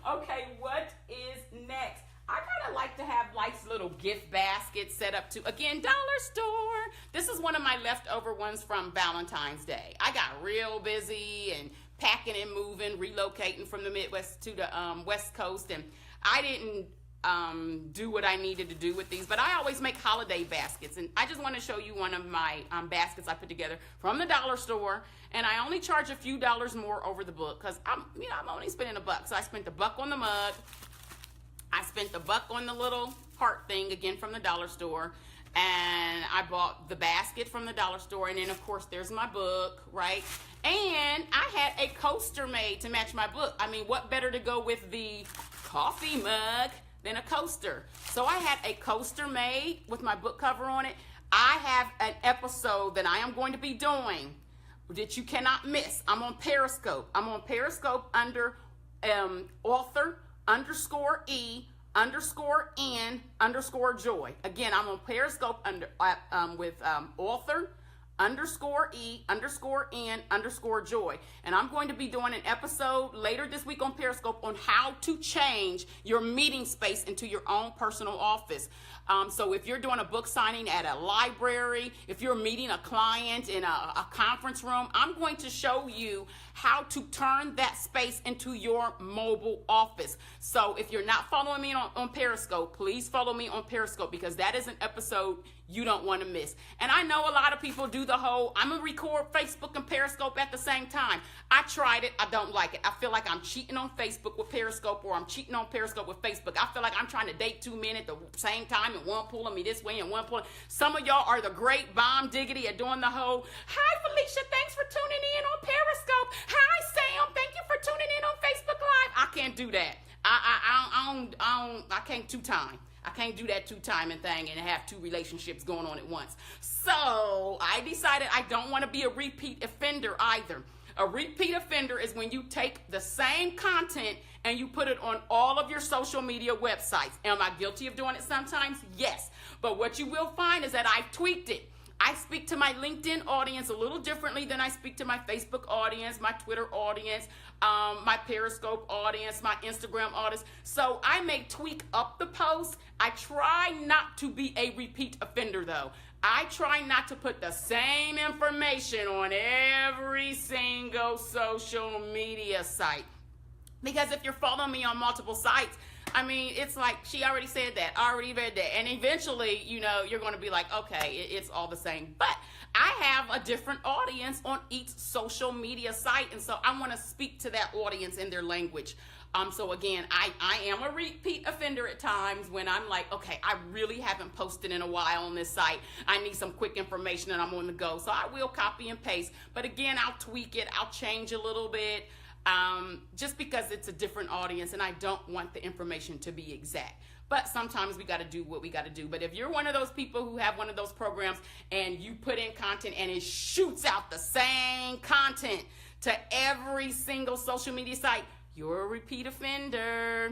Okay, what is next? I kind of like to have Life's little gift basket set up to, again, dollar store. This is one of my leftover ones from Valentine's Day. I got real busy and packing and moving, relocating from the Midwest to the West Coast, and I didn't do what I needed to do with these, but I always make holiday baskets, and I just want to show you one of my baskets I put together from the dollar store, and I only charge a few dollars more over the book because I'm only spending $1. So I spent $1 on the mug, I spent $1 on the little heart thing again from the dollar store, and I bought the basket from the dollar store, and then of course there's my book, right? And I had a coaster made to match my book. I mean, what better to go with the coffee mug than a coaster? So I had a coaster made with my book cover on it. I have an episode that I am going to be doing that you cannot miss. I'm on Periscope. I'm on Periscope under author _E_N_Joy. Again, I'm on Periscope under with author _E_N_Joy. And I'm going to be doing an episode later this week on Periscope on how to change your meeting space into your own personal office. So if you're doing a book signing at a library, if you're meeting a client in a conference room, I'm going to show you how to turn that space into your mobile office. So if you're not following me on Periscope, please follow me on Periscope because that is an episode you don't want to miss. And I know a lot of people do the whole, I'm going to record Facebook and Periscope at the same time. I tried it. I don't like it. I feel like I'm cheating on Facebook with Periscope, or I'm cheating on Periscope with Facebook. I feel like I'm trying to date two men at the same time and one pulling me this way and one pulling. Some of y'all are the great bomb diggity at doing the whole, hi Felicia, thanks for tuning in on Periscope. Hi Sam, thank you for tuning in on Facebook Live. I can't do that. I can't two-time. I can't do that two-timing thing and have two relationships going on at once. So I decided I don't want to be a repeat offender either. A repeat offender is when you take the same content and you put it on all of your social media websites. Am I guilty of doing it sometimes? Yes. But what you will find is that I've tweaked it. I speak to my LinkedIn audience a little differently than I speak to my Facebook audience, my Twitter audience, my Periscope audience, my Instagram audience. So I may tweak up the post. I try not to be a repeat offender though. I try not to put the same information on every single social media site. Because if you're following me on multiple sites, I mean, it's like, she already said that, I already read that. And eventually, you're going to be like, okay, it's all the same. But I have a different audience on each social media site. And so I want to speak to that audience in their language. So again, I am a repeat offender at times when I'm like, okay, I really haven't posted in a while on this site. I need some quick information and I'm on the go. So I will copy and paste. But again, I'll tweak it. I'll change a little bit. Just because it's a different audience and I don't want the information to be exact. But sometimes we got to do what we got to do. But if you're one of those people who have one of those programs and you put in content and it shoots out the same content to every single social media site, you're a repeat offender.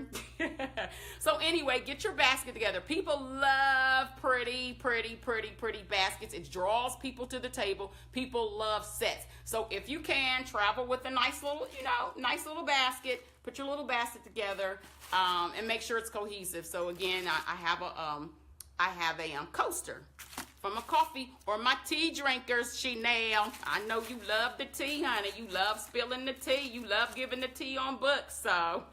So anyway, get your basket together. People love pretty baskets. It draws people to the table. People love sets. So if you can, travel with a nice little basket. Put your little basket together and make sure it's cohesive. So again, I have a coaster from a coffee or my tea drinkers, Chanel. I know you love the tea, honey. You love spilling the tea. You love giving the tea on books. So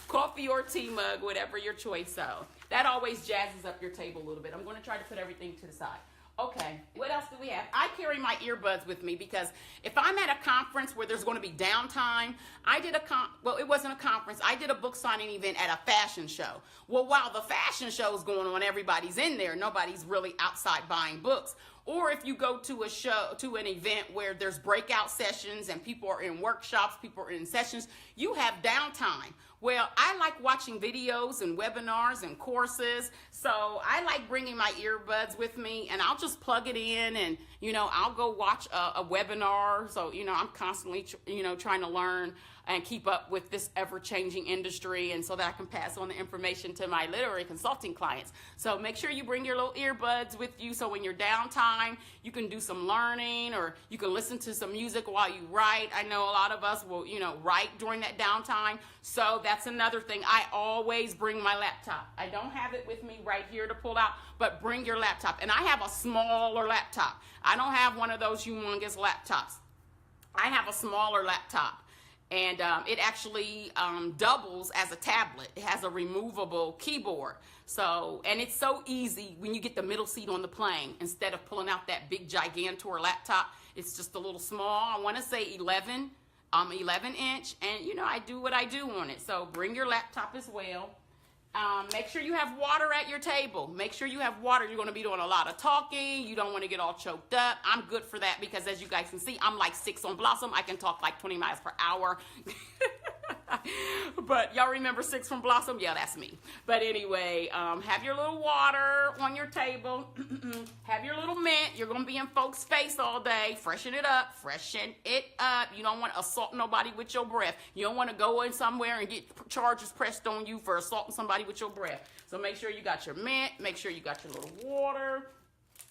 coffee or tea mug, whatever your choice. So that always jazzes up your table a little bit. I'm going to try to put everything to the side. Okay, what else do we have? I carry my earbuds with me because if I'm at a conference where there's going to be downtime, well, it wasn't a conference. I did a book signing event at a fashion show. Well, while the fashion show is going on, everybody's in there. Nobody's really outside buying books. Or if you go to an event where there's breakout sessions and people are in workshops, people are in sessions, you have downtime. Well, I like watching videos and webinars and courses, so I like bringing my earbuds with me, and I'll just plug it in, and, I'll go watch a webinar. So, I'm constantly, trying to learn and keep up with this ever-changing industry, and so that I can pass on the information to my literary consulting clients. So make sure you bring your little earbuds with you, so when you're downtime, you can do some learning, or you can listen to some music while you write. I know a lot of us will, write during that downtime. So that's another thing. I always bring my laptop. I don't have it with me right here to pull out, but bring your laptop. And I have a smaller laptop. I don't have one of those humongous laptops. I have a smaller laptop. And it actually doubles as a tablet. It has a removable keyboard. So, and it's so easy when you get the middle seat on the plane. Instead of pulling out that big gigantor laptop, it's just a little small. I want to say 11 inch. And, I do what I do on it. So bring your laptop as well. Make sure you have water at your table. Make sure you have water. You're going to be doing a lot of talking. You don't want to get all choked up. I'm good for that because, as you guys can see, I'm like 6 on Blossom. I can talk like 20 miles per hour. But y'all remember 6 from Blossom? Yeah, that's me. But anyway, have your little water on your table. Have your little mint. You're going to be in folks' face all day. Freshen it up. Freshen it up. You don't want to assault nobody with your breath. You don't want to go in somewhere and get charges pressed on you for assaulting somebody with your breath. So make sure you got your mint. Make sure you got your little water.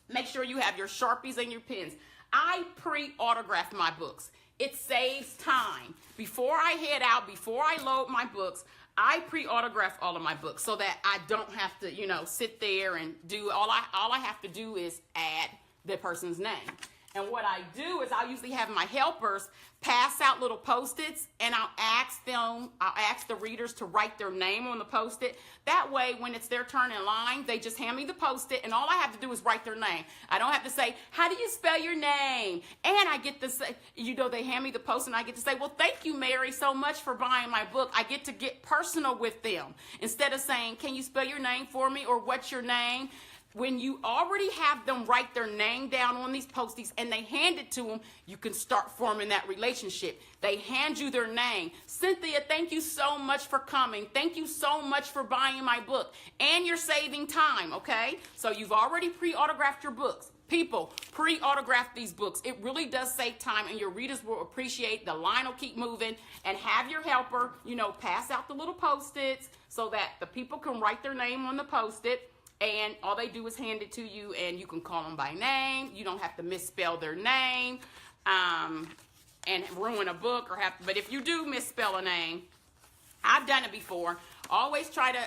Make sure you have your Sharpies and your pens. I pre-autograph my books. It saves time. Before I head out, before I load my books, I pre-autograph all of my books so that I don't have to, sit there and do all I have to do is add the person's name. And what I do is I'll usually have my helpers pass out little Post-its, and I'll ask the readers to write their name on the Post-it. That way, when it's their turn in line, they just hand me the Post-it, and all I have to do is write their name. I don't have to say, how do you spell your name? And I get to say, they hand me the Post-it, and I get to say, well, thank you, Mary, so much for buying my book. I get to get personal with them. Instead of saying, can you spell your name for me, or what's your name? When you already have them write their name down on these Post-its and they hand it to them, you can start forming that relationship. They hand you their name. Cynthia, thank you so much for coming. Thank you so much for buying my book. And you're saving time, okay? So you've already pre-autographed your books. People, pre-autograph these books. It really does save time, and your readers will appreciate. The line will keep moving. And have your helper, pass out the little Post-its so that the people can write their name on the Post-it. And all they do is hand it to you, and you can call them by name. You don't have to misspell their name and ruin a book. But if you do misspell a name, I've done it before. Always try to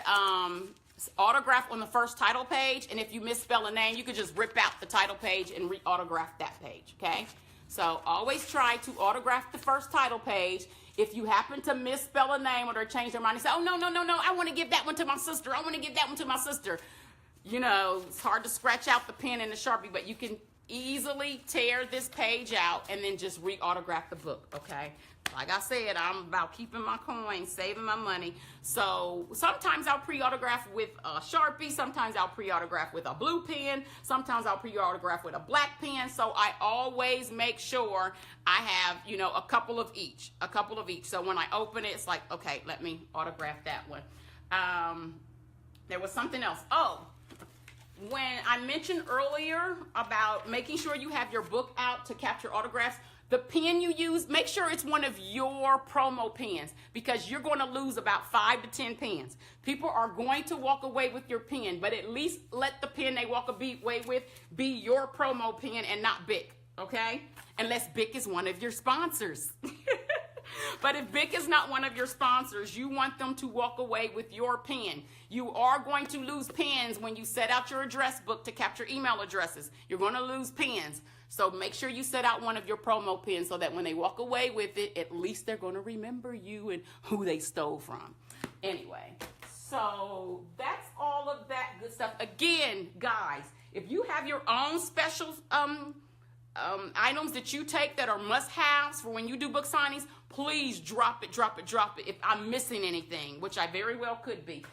autograph on the first title page. And if you misspell a name, you could just rip out the title page and re-autograph that page, okay? So always try to autograph the first title page. If you happen to misspell a name or they change their mind and say, oh, no, I want to give that one to my sister. I want to give that one to my sister. It's hard to scratch out the pen and the Sharpie, but you can easily tear this page out and then just re-autograph the book, okay? Like I said, I'm about keeping my coins, saving my money. So sometimes I'll pre-autograph with a Sharpie. Sometimes I'll pre-autograph with a blue pen. Sometimes I'll pre-autograph with a black pen. So I always make sure I have, a couple of each. So when I open it, it's like, okay, let me autograph that one. There was something else. Oh. When I mentioned earlier about making sure you have your book out to capture autographs, the pen you use, make sure it's one of your promo pens, because you're going to lose about 5 to 10 pens. People are going to walk away with your pen, but at least let the pen they walk away with be your promo pen and not Bic, okay? Unless Bic is one of your sponsors. But if Bic is not one of your sponsors, you want them to walk away with your pen. You are going to lose pens when you set out your address book to capture email addresses. You're going to lose pens. So make sure you set out one of your promo pens so that when they walk away with it, at least they're going to remember you and who they stole from. Anyway, so that's all of that good stuff. Again, guys, If you have your own special items that you take that are must-haves for when you do book signings, please drop it if I'm missing anything, which I very well could be.